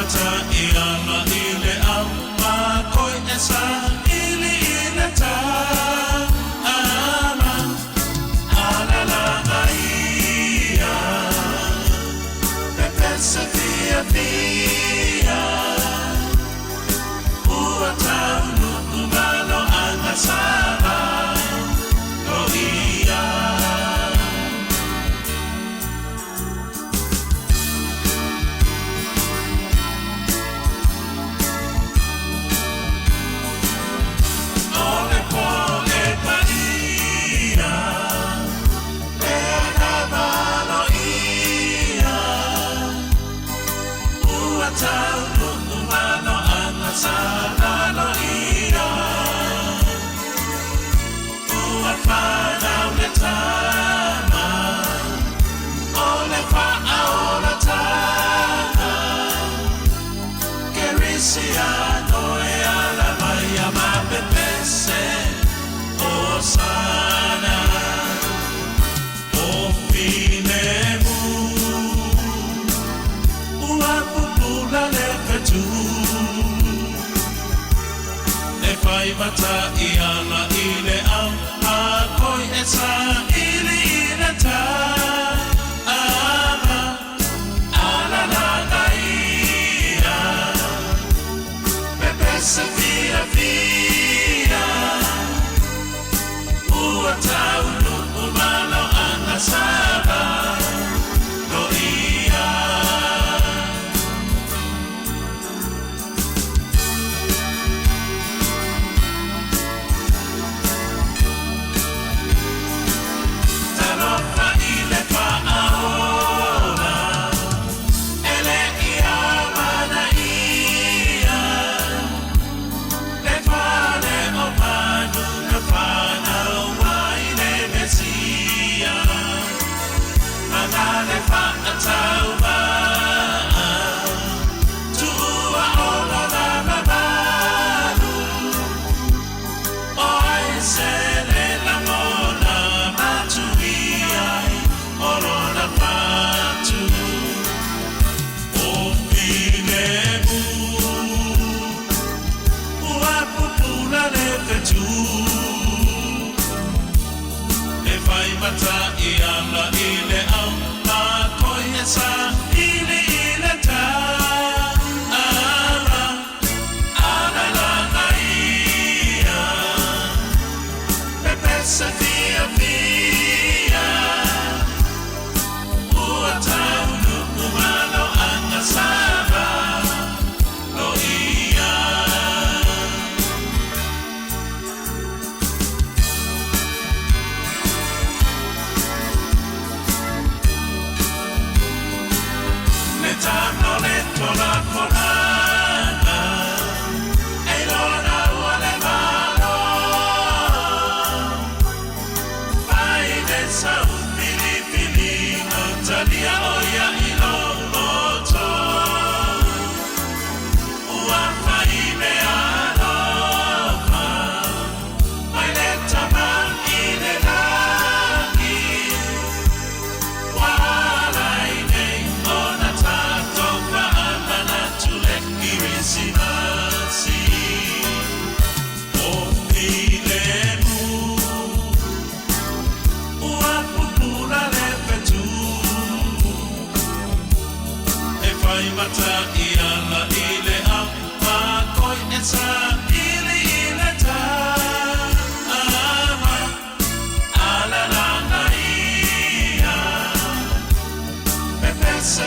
mata iama ile ama koi esa ili ileta ama alala ia pepesa via via uatau umalo angasaba lo ia mata iala ile ama koi esa ili ileta ama alala ia pepesa via via uatau umalo angasaba lo ia mata iama ile ama koi esa ili ileta ama alala ia pepesa via via uatau umalo angasaba lo ia mata iala ile ama koi esa ili ileta ama alala ia pepesa